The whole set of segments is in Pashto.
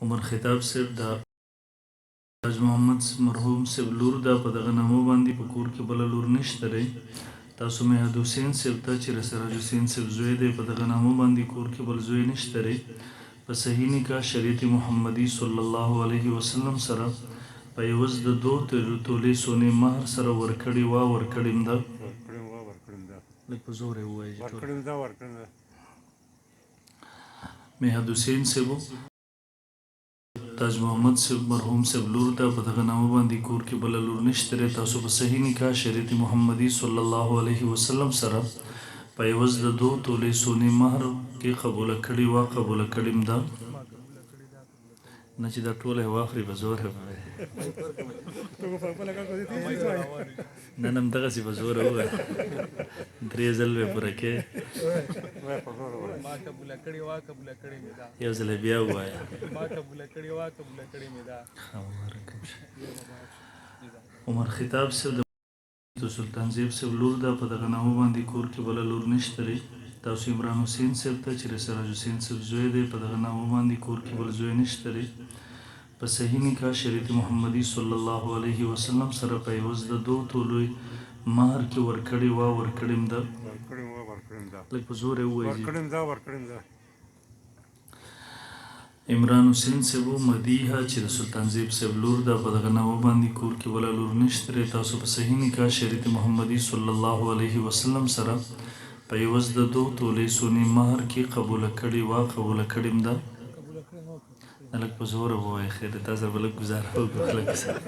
عمر خطاب صاحب د حاج محمد مرحوم صاحب لور ده په دغه نامو باندې په کور کې بله لور نشته دی. تاسو مهد حسین صاحب ته چې سراج حسین صاحب زوی دی په دغه نامو باندې کور کې بل زوی نشته دی. په صحیح نکاح شریعت محمدي صلی الله علیه وسلم سره په عوض د 2 تولې سونې مهر سره ورکړې وه ورکړې ده لږ په زور یې ووایي مهد حسین صاحب تاج محمد صاحب مرحوم صاحب لور ده په دغه نامه باندې کور کې بله لور نشته دی. تاسو په صحیح نکاح شریعت محمدي صلی الله علیه وسلم سره په عوض د 2 تولې سونې مهر کې قبوله کړې وه قبوله کړې ده نه چې دا ټوله یې واخلي په زور نه نه همدغسې په زوره ووایه 3 ځل به پوره کې یو ځل بیا ووایه عمر خطاب صاحب د سلطان زیب صاحب لور ده په دغه نامه باندې کور کې بله لور نشته دی. تاسو عمران حسین صاحب ته چې سراج حسین صاحب زوی دی په دغه نامه باندې کور کې بل زوی نشته دی. په صحیح نکاح شریعت محمدي صلی الله علیه وسلم سره په عوض د 2 تولې مهر کې ورکړې وه ورکړې ده لږ په زور یې ووایي عمران حسین صاحب مدیحه چې د سلطان زیب صاحب لور ده په دغه نامه باندې کور کې بله لور نشته دی. تاسو په صحیح نکاح شریعت محمدي صلی الله علیه وسلم سره په عوض د 2 تولې سونې مهر کې قبوله کړې وه قبوله کړې ده لږ په زوره ووایي خیر دی تا سره به لږ ګزاره وکړو خلک سره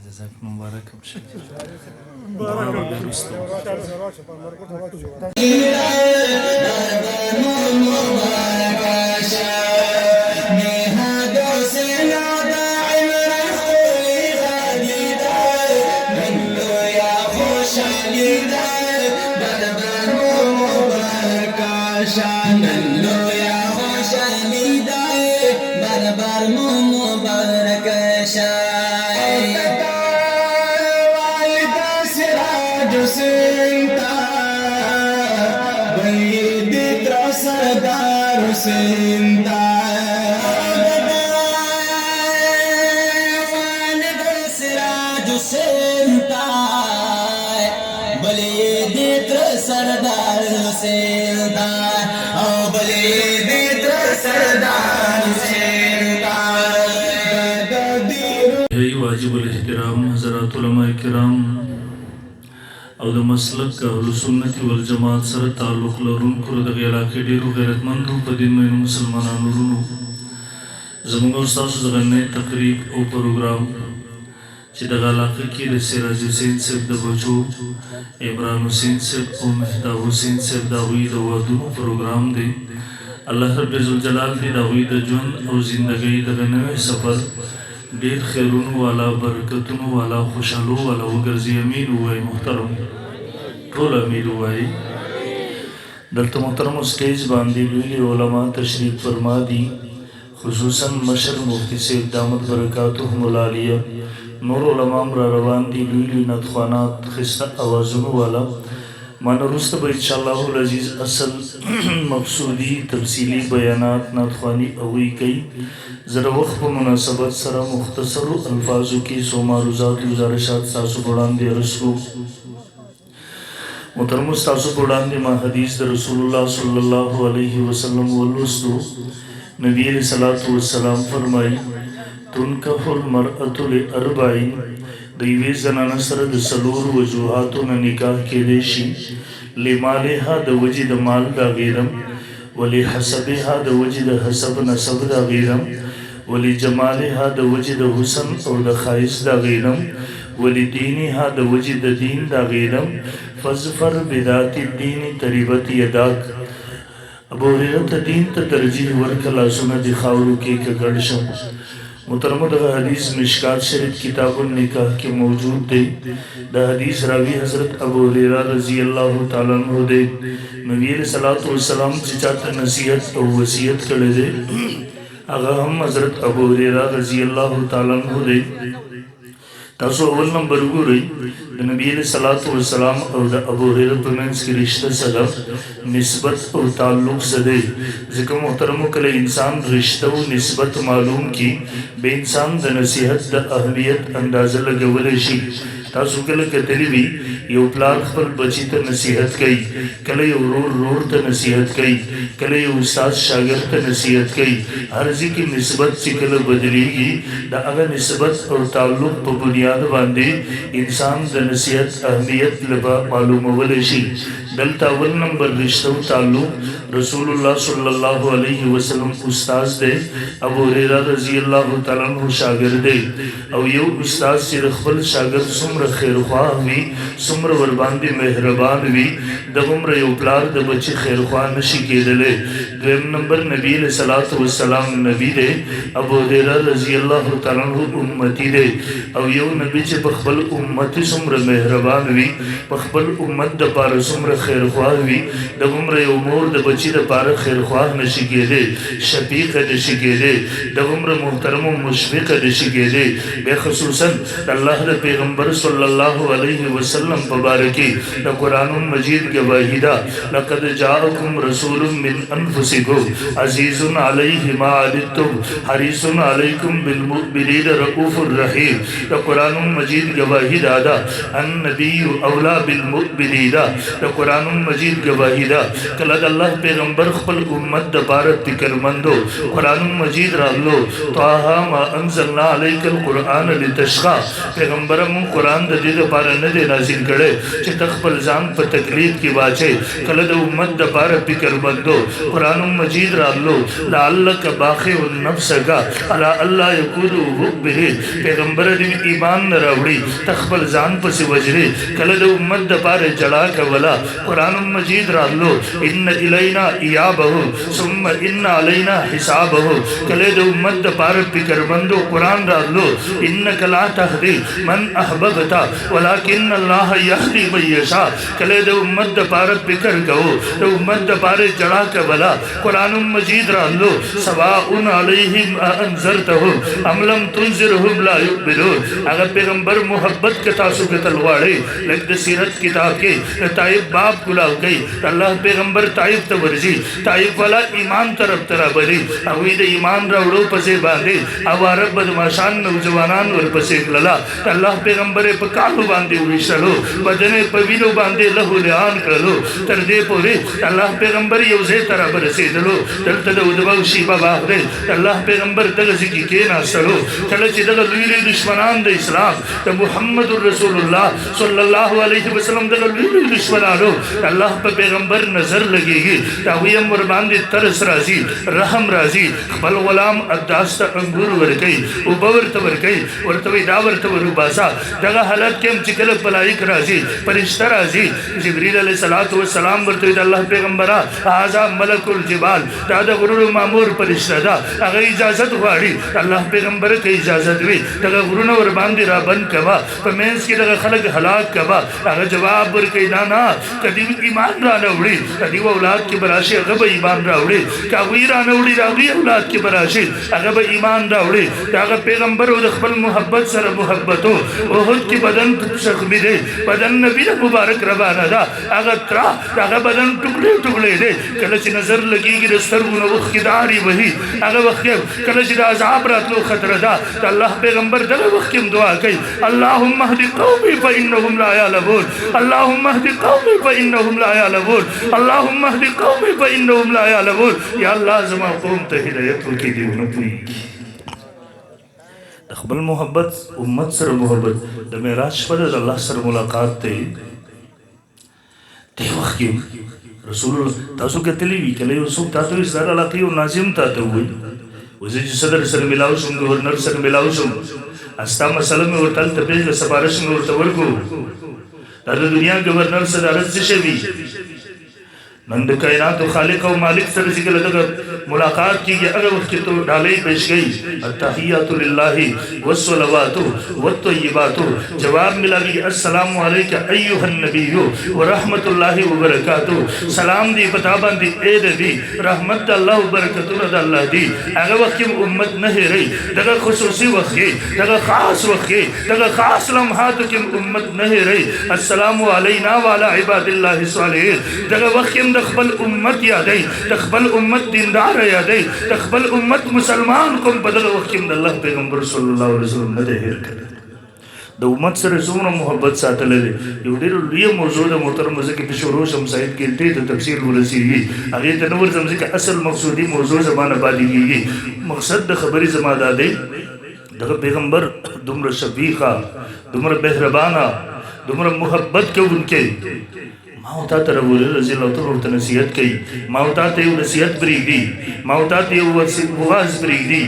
جزاکم مبارک هم شه دعا به بیا وروسته واجب الاحترام حضرات علماء کرام او د مسلک اهل سنت والجماعت سره تعلق لرونکو دغه علاقې ډېرو غیرتمندو په دین مینو مسلمانانو ورونو زموږ او ستاسو د غرنۍ تقریب او پروګرام چې دغه علاقه کې د سراج حسین صاحب د بچو عمران حسین صاحب او مهتاب حسین صاحب د هغوی د وادونو پروګرام دی. الله رب ذوالجلال دې د هغوی د ژوند او زندګۍ دغه نوی سفر ډېر خیرونو والا برکتونو والا خوشحالو والا وګرځي. امین ووایي محترم ټول امین ووایي. دلته محترمو سټیج باندې لوی علما تشریف فرما دي خصوصا مشر مفتی صاحب دامت برکاتهم العالیه نور علما را روان دي لوی نعتخوانات ښایسته اوازونو والا مانه وروسته به انشاءالله العزیز اصل مقصودي تفصیلي بیانات نعتخواني هغوی کوي. زه د وخت په مناسبت سره مختصرو الفاظو کې څو معروضات گزارشات ستاسو په وړاندې عرض کړو. محترمو ستاسو په وړاندې ما حدیث د رسول الله صلی الله علیه وسلم ولوستو. نبی علیه الصلاة والسلام فرمایي تنکح المرأة لأربع د یوې زنانه سره د 4 وجوهاتو نه نکاح کیدی شي. لمالها د وجې د مال د هغې ولحسبها د وجې د حسب نسب د هغې ولجمالها د وجې د حسن او د ښایست د هغې ولدینها د وجې د دین د هغې فظفر بذات الدین تریبت یداک. ابو هریره ته دین ته ترجیح ورکړه لاسونه د خاورو کې ککړ شه. محترمو دغه حدیث مشکات شریف کتاب النکاح کې موجود دی. د حدیث راوی حضرت ابو هریره رضی الله تعالی عنہ دی. نبی علیہ الصلوۃ والسلام چې چاته نصیحت او وصیت کړی دی هغه هم حضرت ابو هریره رضی الله تعالی عنہ دی تاسو اول نمبر وګورئ د نبی علیہ الصلوۃ والسلام او د ابو هريره په منځ کې رشتہ سره نسبت او تعلق سره ځکه محترمو کله انسان رشتہ او نسبت معلوم کی به انسان د نصیحت د اهمیت اندازه لګولای شي تاسو کله کتلی وی یو پلار خپل بچی ته نصیحت کوي کله یو ورور ته نصیحت کوي کله یو استاد شاګرد ته نصیحت کوي هر ځکه نسبت چې کله بدلیږي دا هغه نسبت او تعلق په بنیاد باندې انسان د نصیحت اهمیت لبا معلومول شي دلته اول نمبر رشتہ او تعلق رسول الله صلی الله علیه وسلم استاد دی ابو هريره رضی الله تعالی عنہ شاګرد دی او یو استاد چې خپل شاګرد څومره خیرخواه وي څومره ور باندې مهربان وي دغومره یو پلار د بچي خیرخواه نشي کېدلی دویم نمبر نبی علیہ الصلوۃ والسلام نبی دی ابو هريره رضی الله تعالی عنہ امتی دی او یو نبی چې په خپل امت څومره مهربان وي په خپل امت د پاره څومره خیرخواه وي دغومره یو مور د بچي د پاره خیرخواه نشي کېدلی شفیق نشي کېدلی دغومره محترم او مشفق نشي کېدلی به خصوصا الله د پیغمبر صلی الله علیه وسلم مبارکی د قرآن مجید گواہی دا لقد جاءکم رسول من انفسکم عزیز علیہ ما عنتم حریص علیکم بالمؤمنین رؤوف الرحیم د قرآن مجید گواہی دا النبی اولا بالمؤمنین د قرآن مجید گواہی دا کله د الله پیغمبر خپل امت د پاره فکرمندو قرآن مجید راغلو طه ما انزلنا علیک القرآن لتشقى پیغمبر مون قرآن د دې لپاره نه دی نازل کړي چې تخپل ځان په تکلیف کې واچي کله د امت د لپاره فکرمندو قرآن مجید راغلو لعلک باخع النفس کا الا الله یقولو به پیغمبر دې ایمان نه راوړي تخپل ځان پسې وجري کله د امت د لپاره جلا کولا قرآن مجید راغلو ان الینا ایابه ثم ان علینا حسابه کله د امت د لپاره فکرمندو قرآن راغلو انک لا تهدی من احببت ولكن الله يهدي من يشاء کله د امت د پاره فکر کو د امت د پاره جڑا کبلا قرآن مجید راغلو سواء علیہم انذرتهم ام لم تنذرهم لا يؤمنون هغه پیغمبر محبت ک تاسو ک تلواړي لکه د سیرت کتاب کې طائف باب کلاو کوي الله پیغمبر طائف ته ورځي طائف والا ایمان طرف تر بری او د ایمان راوړو پسې باندې او عرب بدمعشان نوجوانان ور پسې کړلا الله پیغمبر په کالو باندې وښلو بدنه په وینو باندې له لعان کړلو تر دې پورې الله پیغمبر یو ځای تر برسېدلو دلته د ودبو شی بابا دې الله پیغمبر دغه ځکه کې ناسلو کله چې دغه لوی دشمنان د اسلام د محمد رسول الله صلی الله علیه وسلم دغه لوی دشمنانو الله په پیغمبر نظر لګيږي دا ویم ور باندې ترس راځي رحم راځي خپل غلام اداسته انګور ورګي او باور ته ورګي ورته دا ورته ورباسا دغه حالت کې چې کله ملائک راځي فرشتہ راځي جبرئیل علیہ الصلوۃ والسلام ورته د الله پیغمبره هاذا ملک الجبال دا د غرور مامور فرشتہ دا هغه اجازه غواړي الله پیغمبر ته اجازه وي دغه غرونه ور باندې را بند کوا په مینس کې دغه خلک هلاک کوا هغه جواب ورکړي نه کدی ایمان را نه وړي کدی اولاد کې براشي هغه به ایمان را وړي کاوی را نه وړي راوي اولاد کې براشي هغه به ایمان را وړي هغه پیغمبر د خپل محبت سره محبتو اوهد کې بدن زخمی دی بدن نبی مبارک روانه ده هغه ترا هغه بدن ټوکړي ټوکړي دی کله چې نظر لګيږي د سترګو وخت کې داري وهي هغه وخت کله چې د عذاب راتلو خطر ده الله پیغمبر دغه وخت کې دعا کوي اللهم اهد قومي فانهم لا يعلمون اللهم اهد قومي فانهم لا يعلمون اللهم اهد قومي فانهم لا يعلمون یا الله زما قوم ته هدایت وکړي دی نو پوي خپل محبت امت سره محبت د معراج پر الله سره ملاقات ته وخت کې رسول تاسو کتلی وی کله یو څوک تاسو یې سره علاقه او ناظم تاسو وي وزې صدر سره ملاو شوم گورنر سره ملاو شوم استا مسله مې ورته ته پیژ سفارش مې ورته ورکو د دنیا گورنر سره راځي شوی نن د کائنات خالق او مالک سره چې کله د मुलाकात की अगर वक्त तो डाले पेश गई अत्तहियातु लिल्लाहि वस्सलवातु वत्तय्यिबातु जवाब मिला भी अस्सलामु अलैका अय्युहन नबिय्यु व रहमतुल्लाहि व बरकातुहू सलाम दी बताबन दी ए नबी रहमत अल्लाह व बरकतुल्लाह अल्लाह दी अगर वक्त उम्मत नहीं रही दगा खुसूसी वक्त दगा खास वक्त दगा खास लम्हात की उम्मत नहीं रही अस्सलामु अलैना व अला इबादिल्लाहि सालिहीन दगा वक्त दखबल उम्मत याद दखबल उम्मत दीनदार याद दखबल उम्मत मुसलमान को बदल वक्त अल्लाह पैगंबर सल्लल्लाहु अलैहि वसल्लम ने देर करे द उम्मत सर सुमन मोहब्बत सातले युडीर लिए मौजूद मोहतरम के पिशोरो शमसाइद के ते तफसीर वरसी आगे तनवर जमसे का असल मकसूदी मौजू जबान आबादी की मकसद द खबरी जमा दादे द पैगंबर दुमर शफीका दुमर मेहरबाना दुमर मोहब्बत के उनके माउता तरवुल रजी अल्लाह तआला नसीहत की माउता ते नसीहत बरीदी माउता ते वाज बरीदी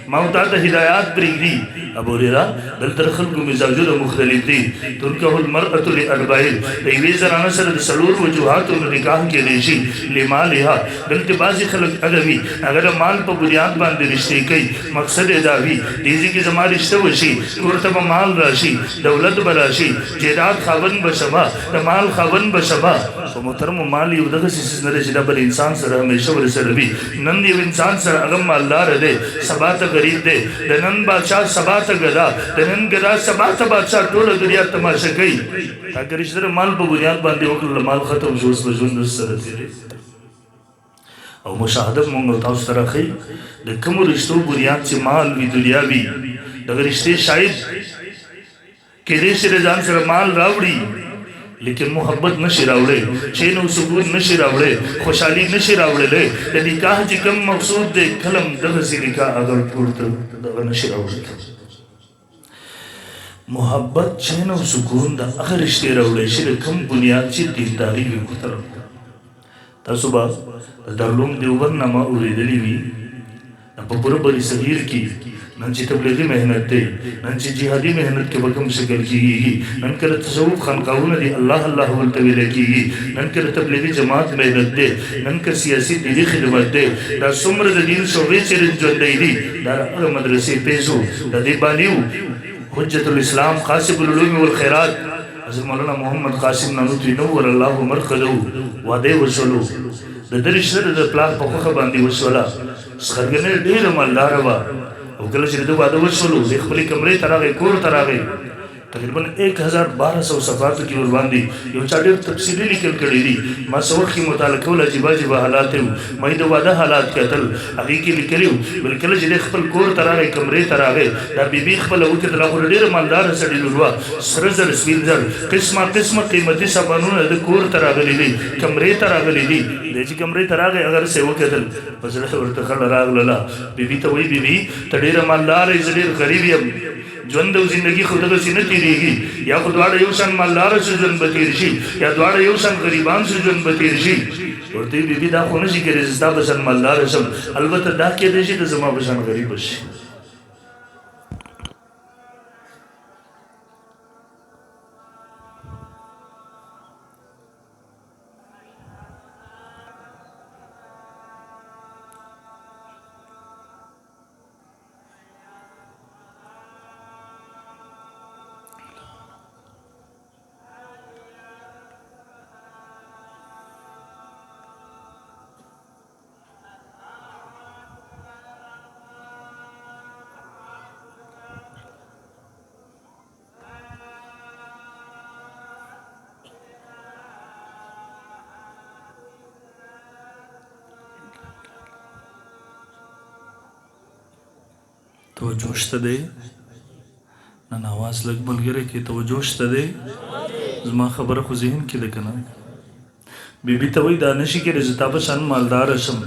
माउता ते हिदायत बरीदी अबू हुरैरा दल तरखल को मिजाजुल मुख्तलिफ दी तुनकहुल मरअतु लिअरबाइन तैवी जराना सर सलूर वजुहात उन निकाह के देशी लिमालिहा दल के बाजी खलक अगवी अगर माल पर बुनियाद बांधे रिश्ते कई मकसद दावी दीजी की जमा रिश्ते वशी कुर्तब माल राशि दौलत बराशी जेदाद खावन बशबा तमाल खावन बशबा तो मोहतरम माली उदग सिस नरे जिदा पर इंसान सर हमेशा वर सर भी नंद ये इंसान सर अगम अल्लाह रदे सबात गरीब दे दनन बादशाह सबात गदा दनन गदा सबात बादशाह टोल दुनिया तमाशा गई अगर इस तरह माल पर बुनियाद बांधे वकल माल खत्म जोश बजुन सर तेरे और मुशाहदत मंगल था उस तरह खई देखम रिश्तों बुनियाद से माल भी दुनिया भी अगर रिश्ते शायद के देश रजान सर माल रावड़ी लेकिन मोहब्बत न शिरावड़े चैन व सुकून न शिरावड़े खुशहाली न शिरावड़े ले ते निकाह जी कम मकसूद दे कलम दग से निकाह अगर पूर्त दग न शिरावड़े मोहब्बत चैन व सुकून दा अगर रिश्ते रावड़े शिर कम बुनियाद ची दीनदारी भी मुहतरम ता सुबह दरलुम देवबंद नमा उरेदली भी अब पूरा बड़ी सगीर की नंची तबलीगी मेहनत दे नंची जिहादी मेहनत के बकम शिकल की नन कर तसव्वुफ खानकाहू ने अल्लाह अल्लाह बोलते हुए की नन कर तबलीगी जमात मेहनत दे नन कर सियासी दीनी खिदमत दे दा सुमर दीन शोबे चिरन जंदैदी दा मदरसे पेजो दा दीबानियू हुज्जतुल इस्लाम कासिबुल उलूम वल खैरात हज़रत मौलाना मोहम्मद कासिम नानूतवी नव्वर अल्लाह मरकदहू वादे वसलू द दरिशर द प्लाक पखख बांधी वसला खरगने ढेर मालदार वा वकल शरीद वादे वसलू देखबली कमरे तरागे कोर तरागे तकरीबन 1200 सफात की कुर्बानी यो चाटे तफसीली निकल कड़ी दी मा सबक की मुतालका वला जिबा जिबा हालात मैं दो वादा हालात कहतल अभी की निकलियो बिल्कुल जिले खपल कोर तरागे कमरे तरागे दा बीबी खपल वो के तला डेर मालदार सड़ी लुवा सरजर स्विंजर किस्म किस्म कीमती सामानों ने कोर तरागे ली कमरे तरागे ली देजी कमरे तरागे अगर से वो कहतल फजल वर्तखल राग लला बीबी तो वही बीबी तडेर मालदार इजलेर गरीबियम ज्वंद जिंदगी खुद से न तीरेगी या खुदवाड़ योसन मालदार से जन बतीरशी या द्वाड़ योसन गरीबान से जन बतीरशी और ते बीबी दा खोने सी के रिश्ता बसन मालदार सब अलबत्ता दा के देशी तो जमा बसन गरीब बशी तो जोश दे ना आवाज़ लग मलगरे की तो जोश दे जमा खबर को जहन की देखना बीबी तो वही दानशी के रिजता पशान मालदार असम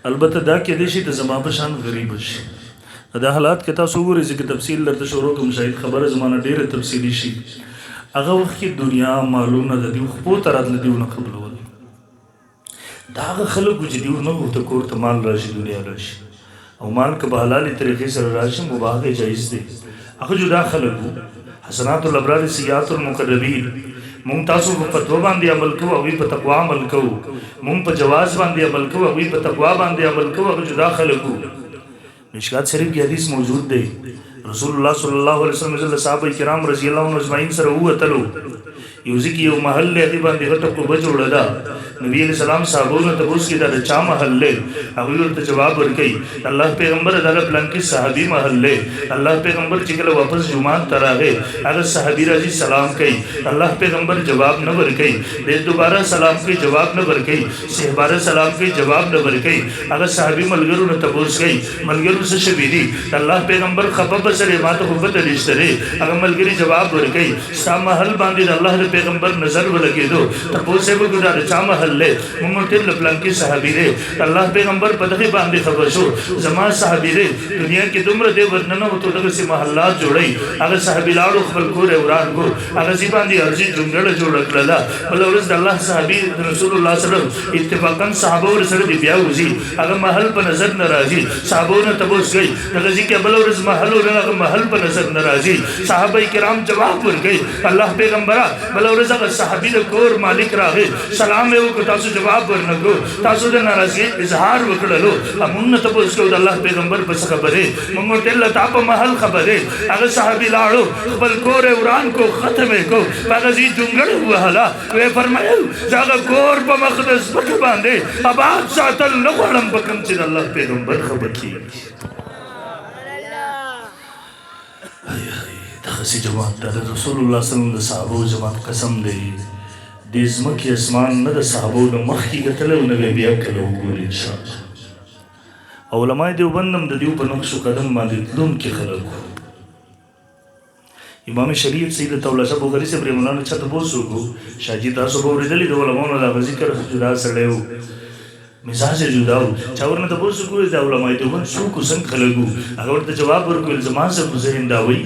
अलबत्ता दा के देशी तो जमा पशान गरीब अशी अदा हालात के तासुर इसी की तफसील दर तशोरो तुम शायद खबर जमाना डेर तफसीली शी अगर वक्त की दुनिया मालूम न ददी खपो तरह लदी न खबर वाली दाग खलक कुछ दी न हो तो कोर तमाल राशि दुनिया राशि और माल के बहलाली तरीके से राशि मुबाह जायज़ दे अगर जुदा खलक हसनातुल अबरार सियातुल मुकर्रबीन مونږ تاسو په فتوا باندې عمل کوو او په تقوا عمل کوو مونږ په جواز باندې عمل کوو او په تقوا باندې عمل کوو او جدا خلکو مشکات شریف کی حدیث موجود دی رسول الله صلی الله علیه وسلم صحابه کرام رضی الله عنهم اجمعین سره وتلو یو ځکه یو محل دی باندې غټه کو بجوړه ده نبی علیہ السلام صحابونه ته اوس کې دا چا محل له هغه ورته جواب ورکړي الله پیغمبر دا پلان کې صحابي محل له الله پیغمبر چې کله واپس جمعه تراغه هغه صحابي راځي سلام کوي الله پیغمبر جواب نه ورکړي دې دوباره سلام کوي جواب نه ورکړي صحابه سلام کوي جواب نه ورکړي هغه صحابي ملګرو ته پوښ کوي ملګرو څه شوی دي الله پیغمبر خپه سره ماته محبت لري هغه ملګری جواب ورکړي ستا محل باندې الله پیغمبر نظر ولګېدو ته پوښې وګړه چا محل له موږ ته پلان کې صحابي دي الله پیغمبر په دغه باندې خبر شو زما صحابي دي دنیا کې دومره دې ورننه وته دغه سي محلات جوړي هغه صحابي لاړو خپل کور اوران کو هغه سي باندې ارزي جمله جوړ کړل بل ورځ الله صحابي رسول الله صلی الله علیه وسلم اتفاقا صحابه ور سره دی بیا وزي هغه محل په نظر ناراضي صحابونه تبوس گئی دغه ځکه بل ورځ محل ورنه محل په نظر ناراضي صحابه کرام جواب ورکړي الله پیغمبر بل ورځ هغه صحابي د کور مالک راغی سلام یې وکړ تاسو جواب ورنکو تاسو د ناراضي اظهار وکړلو امون ته پوښتنه د الله پیغمبر په خبره موږ ته الله تعالی محل خبره هغه صحابي لاړو خپل کور وران کو ختمه کو هغه زی جونګړ وهلا وې فرمایل ځاګه کور په مقدس پټ باندې آباد ساتل نه غواړم په کوم چې الله پیغمبر خبر کیږي دغسی جواب دا رسول الله صلی الله علیه وسلم د صحابو جواب قسم دی د ځمکې اسمان نه د صحابو د مخکې کتلی او نه بیا کله وګوري انشاءالله علماء دیوبند هم د دیو په نقش قدم باندې تلونکي خلک امام شریعت سید طاوله صاحب وغیرې صاحب مولانا چا تپوس وکړو شاهجي تاسو به اورېدلي د علماؤنو د هغه ذکر جدا سړی و مزاج جدا و چا ورنه تپوس وکړو د علماء دیوبند څوک څنګه خلک وو هغه ورته جواب ورکړل زما صاحب ذهن دا وایي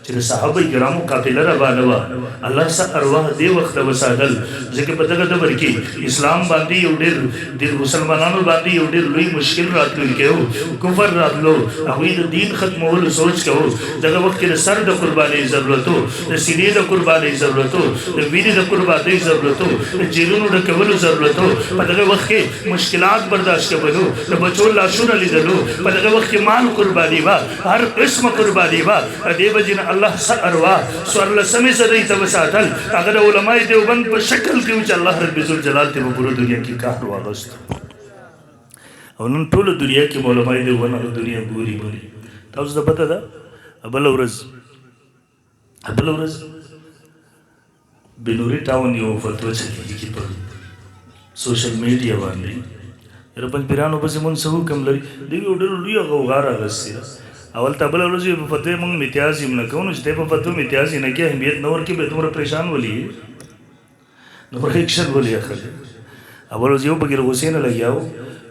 چې صحابه کرامو قافله روانه وه الله سه ارواح دې وخته وساتل ځکه په دغه دبر کې اسلام باندې یو ډېر د مسلمانانو باندې یو ډېر لوی مشکل راتلونکی و کفر راتلو هغوی د دین ختمولو سوچ کوو دغه وخت کې د سر د قربانۍ ضرورت و د سینې د قربانۍ ضرورت و د وینې د قربانۍ ضرورت و د جیلونو ډکولو ضرورت و په دغه وخت کې مشکلات برداشت کولو د بچو لاشونه لیدلو په دغه وخت کې مال قرباني وه هر قسمه قرباني وه دې وجې نه الله سه ارواح څوارلسمې صدۍ ته وساتل هغه د علماء دیوبند په شکل کې و چې الله رب ذوالجلال ته په پوره دنیا کې کار واغوست او نن ټوله دنیا کې علماء دیوبند هغه دنیا ګوري تاسو ته پته ده بله ورځ بنوري ټاون یو فتوا چلېږي په سوشل میډیا باندې یاره پنجپیرانو پسې مونږ څه حکم لري دوی یو ډېر لویه غوغا راغستې ده اول ته بله ورځ په فتوې مونږ امتیاز یې نه کوو نو چې دی په فتوې امتیاز یې نه کړي اهمیت نه ورکړي بیا دومره پریشان ولي دومره ایکشن ولي اخلي اول ورځ یو پکې غوسې نه لګیا و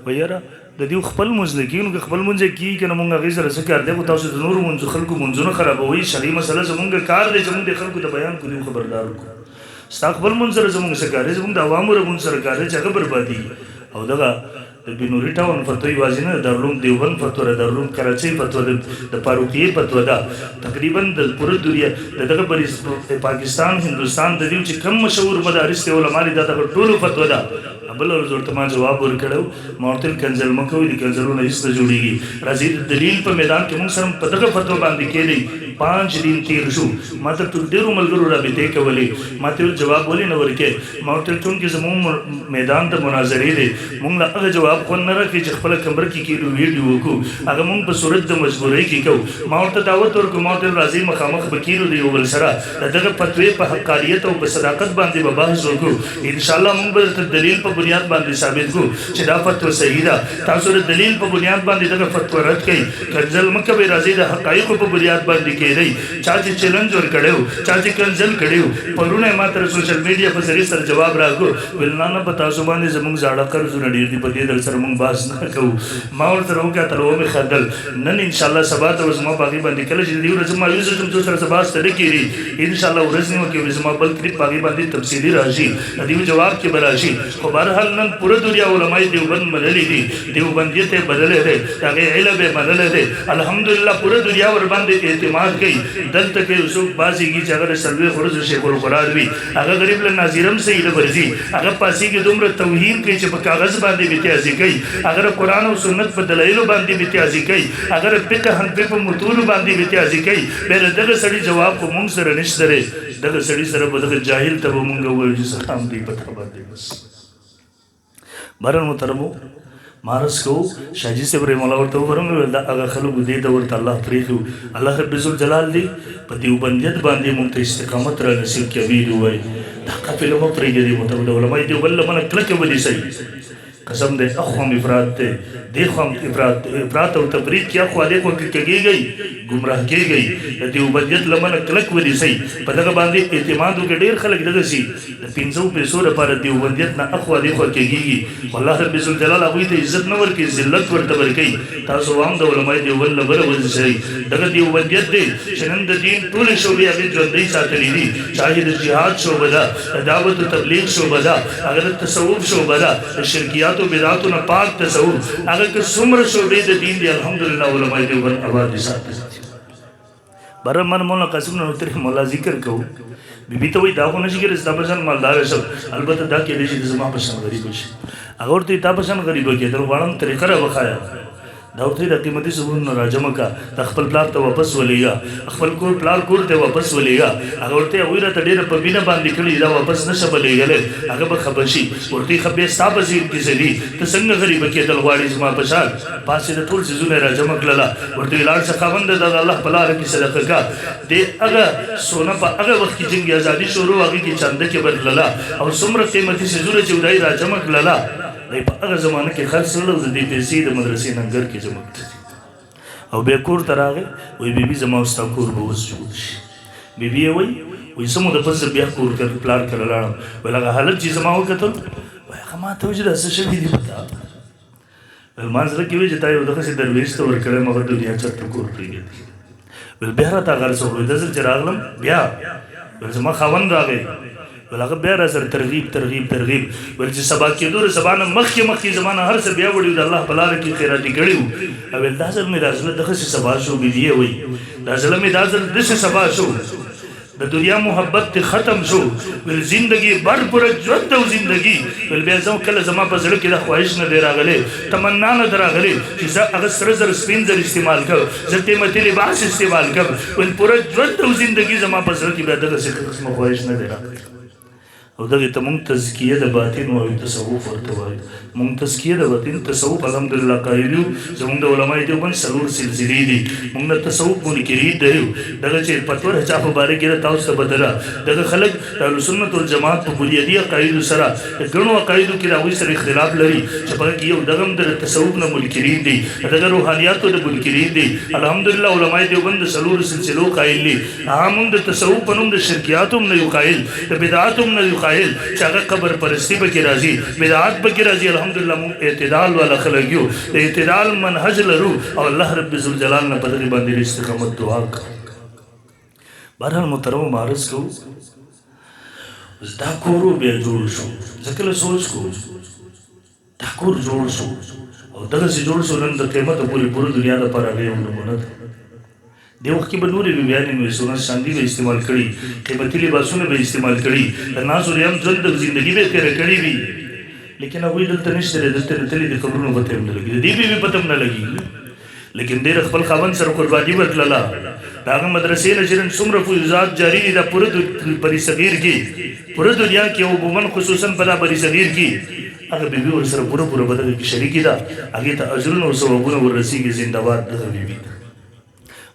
وایي یاره د دې خپل مونځ نه کېږي نو که خپل مونځ یې کېږي که نه مونږ هغې سره څه کار دی خو تاسو د نورو مونځو خلکو مونځونه خرابوئ شرعي مسله زمونږ کار دی چې مونږ د خلکو ته بیان کړو خبردار کړو ستا خپل مونځ سره زمونږ څه کار دی زمونږ د عوامو مونځ سره کار دی چې هغه بربادېږي او دغه د بنوري ټاون فتوا یوازې نه دارالعلوم دیوبند فتوا ده دارالعلوم کراچۍ فتوا ده د فاروقیې فتوا ده تقریبا د پوره دنیا د دغه پاکستان هندوستان د دې چې کم مشهور مدارس دي علما دي دا د ټولو فتوا ده بل ورځ ورته ما جواب ورکړو ما ورته کنځل مه کوئ د کنځلو نه هېڅ نه جوړېږي راځئ د دلیل په میدان کې موږ سره په دغه فتوا باندې کېدی 5 دن تیر شو ما ته تر ډېرو ملګرو رابطې کولې ما ته جواب ولې نه ورکې ما ورته چونکې زموږ میدان د مناظرې دی موږ له هغه جواب خو نه راکړي چې خپله کمره کې کېدو ویډیو وکړو هغه موږ په صورت د مجبورۍ کې کوو ما ورته دعوت ورکړو ما ورته راځئ مخامخ به کېدو د یو بل سره د دغه فتوې په حقانیت او په صداقت باندې به بحث وکړو انشاءالله موږ به درته دلیل په بنیاد باندې ثابت کړو چې دا فتوا صحیح ده تاسو د دلیل په بنیاد باندې دغه فتوا رد کړئ کنځل مه کوئ راځئ د حقایقو په بنیاد باندې کېدئ چا چې چیلنج ورکړی و چا چې کنځل کړی و پرونه یې ما ته سوشل میډیا په ذریعې سره جواب راکړو ویل نه په تاسو باندې زموږ زاړه قرضونه ډېر دي په دې در سره موږ بحث نه کوو ما ورته وکتل ومې خندل نن انشاءالله سبا ته زما په هغې باندې کله چې د دې ورځ مایوس شم چې سره بحث ته نه کېږي انشاءالله ورځ نیمه کې زما بل کلیپ په هغې باندې تفصیلي راشي د دې جواب کې به راشي خو بهرحال نن پوره دنیا علماء دیوبند منلي دي دیوبندیت یې بدلی دی د هغې علم یې منلی دی الحمدلله پوره دنیا ورباندې اعتماد خدمت کوي دلته کې څوک باسي کی چې هغه سلوي خورز شیخ القرآن وي هغه غریب له ناظرم سي له ورزي هغه پاسي کې دومره توهین کوي چې په کاغذ باندې امتیازي کوي هغه قرآن او سنت په دلایل باندې امتیازي کوي هغه فقه حنفي په متون باندې امتیازي کوي به دغه سړي جواب کو مونږ سره نشته دغه سړي سره په دغه جاهل ته مونږ وایو چې سلام دی پته باندې بس بهرحال محترمو مارس کو شاجی سے برے مولا ورته ورنګ دا هغه خلکو دې د ورته الله پریخو الله رب الجلال دی په دیوبندیت باندې مونږ ته استقامت را نصیب کړي وي دا قافله مو پرېږدي مطلب علماء دی ول من کلک ودی سي قسم دې اخوم افراد ته دیخوم افراد او تفرید کیا خو دې کو کېږي گمراه کېږي د دیوبندیت لمن کلک ودی سي په دغه باندې اعتماد وکړي ډېر خلک دغه سي د 500 پیسو لپاره دیوبندیت نه اخو دې کو کېږي والله رب الجلال هغه ته عزت نه ورکړي ذلت ورته ورکړي تاسو وام د علماء دی ول لبر وځي دغه دیوبندیت دې شنن د دین ټول شوبې هغه ژوندۍ ساتلې دي چاهي د جهاد شوبه ده دعوت تبلیغ شوبه ده هغه تصوف شوبه ده شرکیات و بدعات نه پاک تصوف هغه که څومره شوبې د دین دی الحمدلله علماء دی ول آباد ساتي برمن مولا قسم نو تر مولا ذکر کو بیبي ته وای دا خو نشي کېږي دا پسند مالدار شو البته دا کې دې چې زما پسند غریب شي هغه ورته تا پسند غریب کې درو غواړم طریقه را وخایا دا ورته د قیمتي سبون راجمه کا د خپل پلار ته واپس ولېګا خپل کور پلار کور ته واپس ولېګا هغه ورته ویره ته ډېر په بینه باندې کړی دا واپس نشه بلېګل هغه به خبر شي ورته خبر صاحب وزیر کې سړي ته څنګه غریب کې دل غواړي زما پسند پاسې د ټول سيزونه راجمه کړلا ورته لاړ څخه خوند د الله په لار کې صدقه کا دې هغه سونه په هغه وخت کې جنگ ازادي شروع هغه کې چاند کې بدللا او څومره قیمتي سيزونه چې ودای راجمه کړلا په هغه زمانه کې خرڅ سره د دې پیسې د مدرسې ننګر کې جمع کړې او به کور تراغه وي بیبي زما واست کور به وسو بیبي وي سمو د پس بیا کور کړ پلان کړل ولغه حالت چې زما وکړل وای هغه ما ته وجه څه شي دی پتا ول مانځره کې وي چې تا یو دغه سي درويش ته ورکړم مګر دنیا چرته کور پریږدي ول بیا را تا غر سو د ځل چراغلم بیا ول زما خاون راغی ولغه بیا را سره ترغیب ول چې سبا کې دوره سبانه مخکې زمانه هر څه بیا وړي د الله په لار کې خیراتي کړیو او دا ځل مې راځله دغه سبا شو بيدی وي دا ځل مې دا ځل د سبا شو د دنیا محبت ختم شو ول زندگی بر پر ژوند او زندگی ول بیا زو کله زما په زړه کې د خواهش نه دی راغله تمنا نه دراغله چې زه هغه سره سپین زر استعمال کړ زه قیمتي لباس استعمال کړ ول پر ژوند او زندگی زما په زړه کې به دغه څه خواهش نه دی راغله او دغه ته مونږ تزکیه د باطن او تصوف ورته وایو مونږ تزکیه د باطن تصوف الحمدلله قایلو زمونږ د علماء دیوبند سرور سلسله دي مونږ د تصوف منکرین دی دغه چې پتور چا په باره کې تاسو ته بدلا دغه خلک د سنت والجماعت په بنیادی عقاید سره ګڼو عقایدو کې راوي سره اختلاف لري چې په کې یو دغه د تصوف نه منکرین دي دغه روحانياتو د منکرین دي الحمدلله علماء دیوبند سرور سلسله قایل دي مونږ د تصوف په نوم د شرکیاتو نه یو قایل د بدعاتو نه یو قائل چې هغه قبر پرستی به کې راځي بدعات به کې راځي الحمدلله مونږ اعتدال والا خلک یو د اعتدال منهج لرو او الله رب الجلال نه په دې باندې استقامت دعا کوو بهرحال محترم معرض کوو دا کورو بیا جوړ شو ځکه له سوچ کوو دا کور جوړ شو او دغه چې جوړ شو نن د قیمت پوری دنیا لپاره هغه یو نمونه ده دی وخت کې به نورې بیانې نو سونه شاندي به استعمال کړي قیمتي لباسونه به استعمال کړي د ناز وریم ژوند د زندگی به تیر کړي وي لیکن هغه دلته نشته دلته تللی د قبرونو په تم نه لګي دی به پتم نه لګي لیکن ډېر خپل خاوند سره قرباني ورکړله داغه مدرسې نشرن څومره فیضات جاری دي د پوره پری صغیر کې پوره دنیا کې او عموما خصوصا په پری صغیر کې هغه بیبي ور سره پوره بدل کې شریکی ده هغه ته اجرونه او ثوابونه ورسیږي زنده باد د بیبي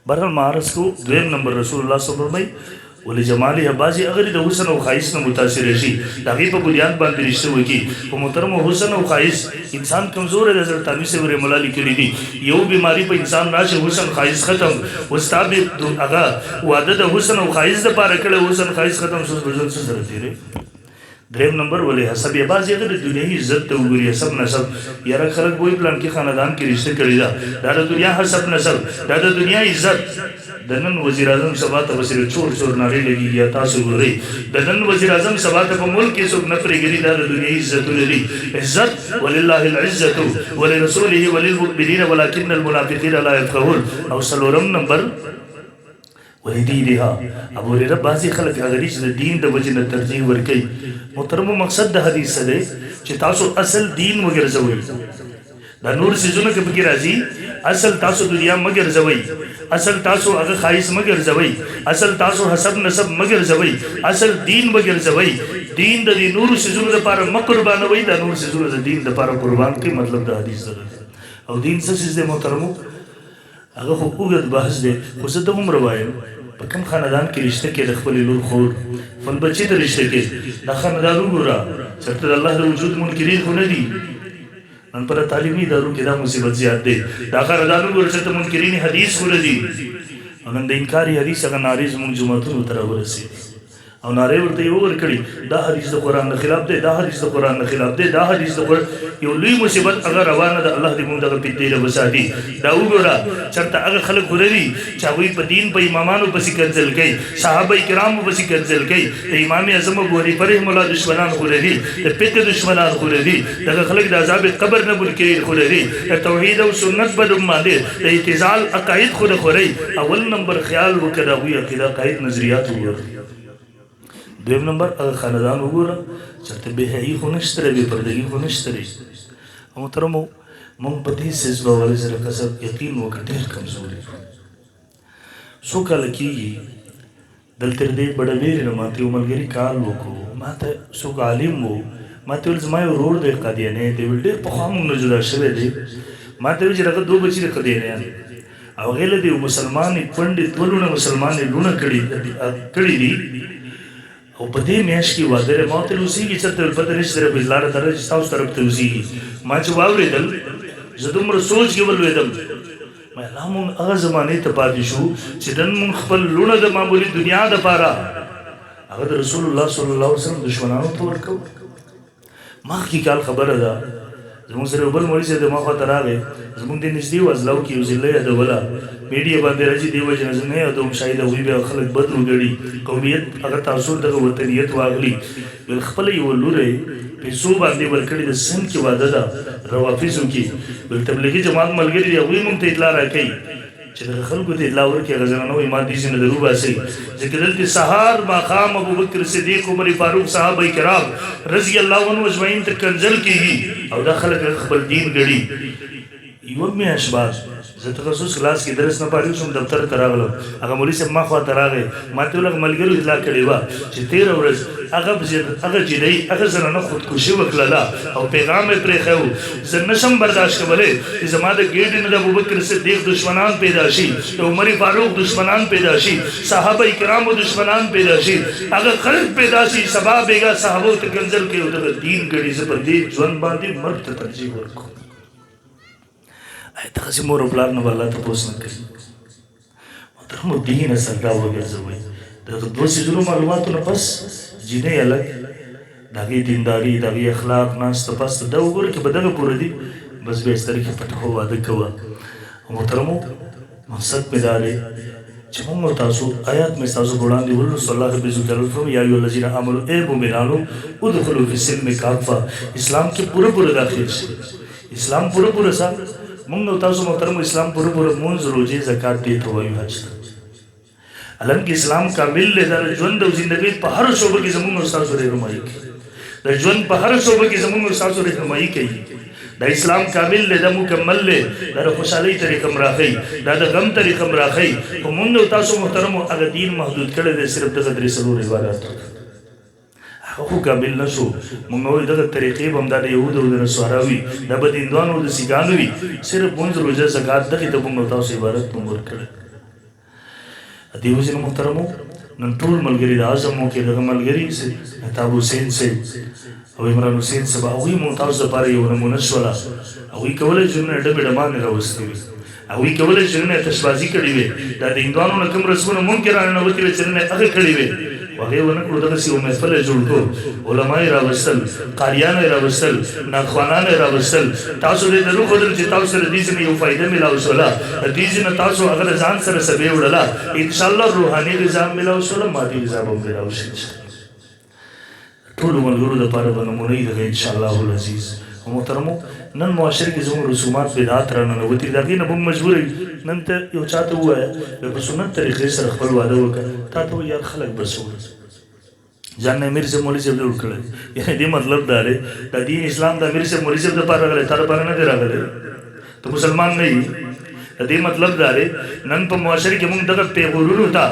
بهرحال معرض کو دویم نمبر رسول الله صلی الله علیه وسلم ولې جمالي بعضی اگر د حسن او خایس نه متاثر شي دغه په بنیاد باندې رښتو وکي په محترم حسن او خایس انسان کمزور دی حضرت تعالی سے ور مولا لیکلي دي یو بیماری په انسان راشه حسن خایس ختم واستاب هغه وعده د حسن او خایس د پاره کړه حسن خایس ختم شو بزرګ سره دی دریم نمبر ولې حسب یا بعضی اگر دنیاوی عزت ته وګوري حسب نسب یاره خلک وای پلان کې خاندان کې رشتہ کړی دا د دنیا حسب نسب دا د دنیا عزت د نن وزیر اعظم سبا ته وسره چور ناری لګي یا تاسو ګورئ د نن وزیر اعظم سبا ته په ملک کې څوک نه پرېږدي دا د دنیا عزت لري عزت ولله العزت ولرسوله وللمؤمنین ولكن المنافقین لا يفقهون او سلورم نمبر ولدي لها ابو هريره بعضی خلک هغه چې د دین د وجې نه ترجیح ورکوي. محترمو مقصد د حدیث څه دی چې تاسو اصل دین وګرځوئ. دا نور سيزونه کې پکې راځي اصل تاسو دنیا مګرځوئ، اصل تاسو هغه خایس مګرځوئ، اصل تاسو حسب نسب مګرځوئ، اصل دین مګرځوئ. دین د دې نور سيزونو لپاره مقربانوي، دا نور سيزونه د دین لپاره قربان کوي. مطلب د حدیث سره او دین څه څه د محترمو هغه حقوق بحث دی. خو زه ته هم وایم په کوم خاندان کې رشته کې د خپل لور خور خپل بچی ته رشته کې دا خاندان وګوره چېرته د الله د وجود منکرین خو نه دي. نن پر تعلیمي ادارو کې دا مصیبت زیات دی. دا خاندان وګوره چېرته منکرین حدیث خو نه دي او نن د انکاري حدیث هغه نارې زموږ جوماتونو ته راورسېدي او نارې ورته یې وورکړي دا حدیث د قرآن نه خلاف دی، دا حدیث د قرآن نه خلاف دی، دا حدیث د قرآن. یو لوی مصیبت هغه روانه ده. الله دې موږ دغه پدې له وساتي. دا وګوره چېرته هغه خلک ولري چې هغوی په دین په امامانو پسې کنځل کوي، صحابه کرامو پسې کنځل کوي، د امام اعظم ابو حنیفه رحمه الله دشمنان خو لري، د فقه دشمنان خو لري، دغه خلک د عذاب قبر نه منکرین خو لري، د توحید او سنت په نوم باندې د اعتزال عقاید خو نه خوري. اول نمبر خیال وکړه د هغوی عقیده عقاید نظریات وګوره. دویم نمبر هغه خاندان وګوره چېرته بې حیایي خو نشته دی، بې پردګي خو نشته دی. او محترمو موږ په دې څیز باور سره کسب یقین وکړه ډېر کمزوري څو کاله کېږي. دلته د دې بډبېرې نه ماته یو ملګري کال وکړو، ماته څوک عالم و، ماته ویل زما یو ورور دی قادیانی دی، ویل ډېر پخوا موږ نه جدا شوی دی. ماته ویل چې هغه 2 بچي د قادیانیان او هغې له د یو مسلمانې کونډې 2 لونه مسلمانې لونه کړي دي او په دې میاشت کې واده دی. ما ورته ویل اوسېږي چېرته پته نشته دی په لاره طرف چې ستاسو طرف ته اوسېږي. ما چې واورېدل زه دومره سوچ کې ولوېدم ما الله مونږ هغه زمانې ته پاتې شو چې نن مونږ خپل لونه د معمولي دنیا دپاره هغه د رسول الله صلی الله علیه وسلم دشمنانو ته ورکوو. مخکې کال خبره ده زموږ سره یو بل مولوي صاحب د ما خواته راغی، زموږ د نږدې وزلاو کې یو ضلع یادوله، میډیا باندې راځي دې وجې نه زه نه یادوم، شاید هغوی بیا خلک بد وګڼي، قومیت هغه تعصب دغه وطنیت واغلي. ویل خپله یوه لوری پیسو باندې ورکړې د سند کې واده ده روافظو کې. ویل تبلیغي جماعت ملګري دي هغوی موږ ته اطلاع راکوي چې دغه خلکو ته اطلاع ورکړي هغه زنانه وایي ما دې ځای نه در وباسئ. ځکه دلته سهار ماښام ابوبکر صدیق عمر فاروق صحابه کرام رضی الله عنهم اجمعین ته کنځل کېږي او دا خلک خپل دین ګڼي. یوه میاشت بعد زه تخصص کلاس کې درس نه پاتې شوم، دفتر ته راغلم، هغه مولوي صاحب ما خواته راغی، ما ته ویل هغه ملګرو اطلاع کړې وه چې 13 ورځ هغه جنۍ هغه زنانه خودکشي وکړله او پیغام یې پرېښی و. زه نشم برداشت کولی چې زما د ګېډې نه د ابوبکر صدیق دشمنان پیدا شي، د عمر فاروق دشمنان پیدا شي، صحابه کرامو دشمنان پیدا شي، هغه خلک پیدا شي سبا بیګا صحابو ته کنځل کوي او دغه دین ګڼي. زه پر دې ژوند باندې مرګ ته ترجیح ورکوم. دغسې مور او پلار نه به الله تپوس نه کوي. محترمو دین اصل دا وګرځوئ. دغه 2 څیزونو معلوماتو نه پس جینۍ الګ د هغې دینداري د هغې اخلاق ناسته پاسته دا وګوره چې په دغه پوره دي بس بیا یې سترګې پټه کړه واده کوه. محترمو مقصد مې دا دی چې موږ او تاسو آیات مې ستاسو په وړاندې ولوستو. الله رب عزت جلاله فرمایي یا ایها الذین آمنوا ای مؤمنانو ادخلوا فی السلم کافه، اسلام کې پوره داخل شي، اسلام پوره سا. موږ او تاسو محترمو اسلام پوره مونځ روژې زکات دې ته وایو حج ته. حالانکه اسلام کامل دی، د ژوند او زندګۍ په هر شعبه کې زموږ او ستاسو رهنمایي کوي، د ژوند په هر شعبه کې زموږ او ستاسو رهنمایي کوي. دا اسلام کامل دی، دا مکمل دی، دا د خوشحالۍ طریقه م راښیي، دا د غم طریقه م راښیي. خو موږ او تاسو محترمو هغه دین محدود کړی دی صرف دغه 3 عبادات، هغه خو کامل نه شو. موږ وایو دغه طریقې به هم دا د یهودو او د نصارا وي، دا به د هندوانو او د سیکانو وي، صرف مونځ روژه زکات دغې ته موږ او تاسو عبادت موږ ورکړی. دې وجې نه محترمو نن ټول ملګري د اعظمو کې دغه ملګري مهتاب حسین صاحب او عمران حسین صاحب هغوی مو تاسو دپاره یو نمونه شوله. هغوی کولی ژوندونه ډبې ډمانې راوستې وي، هغوی کولی ژوندونه تشبازي کړې وې، دا د هندوانو نه کوم رسمونه ممکن راننوتې وې چې نن یې هغه کړې وې. هغې ونه کړو دغسې یو محفل یې جوړ کړو، علما یې راوستل، قاریان یې راوستل، ناخوانان یې راوستل. تاسو دې ته وښودل چې تاسو سره دې ځینې یو فایده میلاو شوله، د دې ځینې تاسو هغه د ځان سره سبې وړله. انشاءالله روحاني غذا هم میلاو شوله، مادي غذا به هم میلاو شي. ټولو ملګرو دپاره به نمونه وي دغه انشاءالله العزیز. محترمو نن معاشره کې زموږ رسومات بدعات راننوتي د هغې نه به مجبور یو نن ته یو چا ته ووایه په سنت طریقې سره خپل واده وکړه تا ته وایي یار خلک به څه ځان نه امیر صاحب مولوي صاحب جوړ کړی یعنې دې مطلب دا دی د دین اسلام د امیر صاحب مولوي صاحب دپاره راغلی تا دپاره نه دی راغلی ته مسلمان نه یي د دې مطلب دا دی نن په معاشره کې موږ دغه پیغورونو ته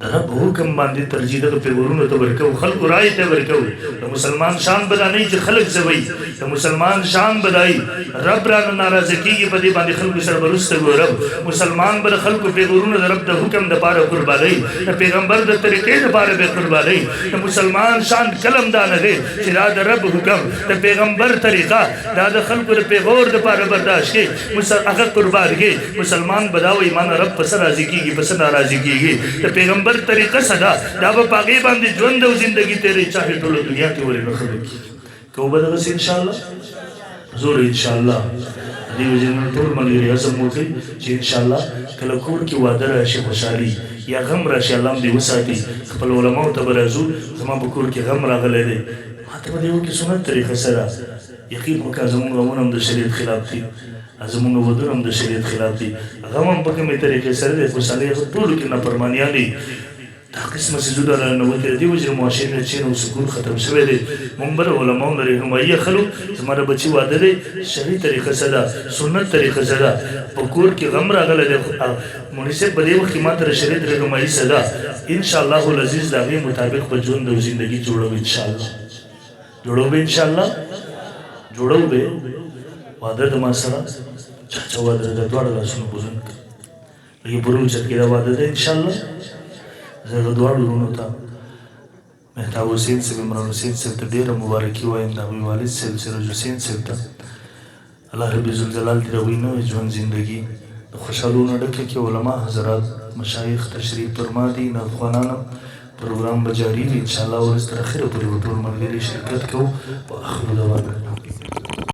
د رب حکم باندې ترجیح دغه پیغورونو ته ورکوو خلکو رایې ته ورکوو د مسلمان شان به دا نه چې خلک څه وایي د مسلمان شان به دا وي رب رانه ناراضه کېږي په دې باندې خلکو سره به رسته ګورم مسلمان به د خلکو پیغورونه د رب د حکم دپاره قربانوي د پیغمبر د طریقې دپاره به قربانوي د مسلمان شان کلم دا نه دی چې دا د رب حکم د پیغمبر طریقه دا د خلکو د پیغور دپاره برداشت کړي هغه قربان کړي مسلمان به دا وایي ما نه رب په څه راضي کېږي په څه ناراضي کېږي د پیغمبر طریقه صدا دا به په هغې باندې ژوند او زندګي تېروي چاهې ټوله دنیا کې ولې نه خبرې کېږي که وبه دغسې انشاءالله زور انشاءالله دې وجې نن ټول ملګري عزم وکړئ چې انشاءالله کله کور کې واده راشي خوشحالي یا غم راشي الله هم دې وساتي خپل علماو ته به راځو زما په کور کې غم راغلی دی ما ته به دې وکړي سنت طریقه سره یقین وکړه زموږ غمونه هم د شریعت خلاف دي زموږ ودونه هم د شریعت خلاف دي غم هم په کومې طریقې سره دی خوشحالي هغه ټولو کې نافرمانیان دي دا قسمه څیزونه راننوتي د دې وجې معاشرې نه چین او سکون ختم شوی دی موږ به د علماو نه رهنمایي اخلو زما د بچي واده دی شرعي طریقه څه ده سنت طریقه څه ده په کور کې غم راغلی دی مولوي صاحب په دې وخت کې ما ته د شریعت رهنمایي څه ده انشاءالله العزیز د هغې مطابق به ژوند او زندګي جوړوو انشاءالله جوړوو به انشاءالله جوړوو به واده د ما سره چا واده ده د دواړو لاسونو بلند کړي لږې پرون چت کې دا واده ده انشاءالله زه هغه دواړو وروڼو ته مهتاب حسین صاحب عمران حسین صاحب ته ډېره مبارکي وایم د هغوی والد صاحب سراج حسین صاحب ته الله رب ذوالجلال دې د هغوی نوې ژوند زندګي د خوشحالونو ډکه کړي علما حضرات مشایخ تشریف فرما دي ناخوانان پروګرام به جاري وي انشاءالله ورځ تر اخره پورې به ټول ملګري شرکت کوو په آخر دعوانا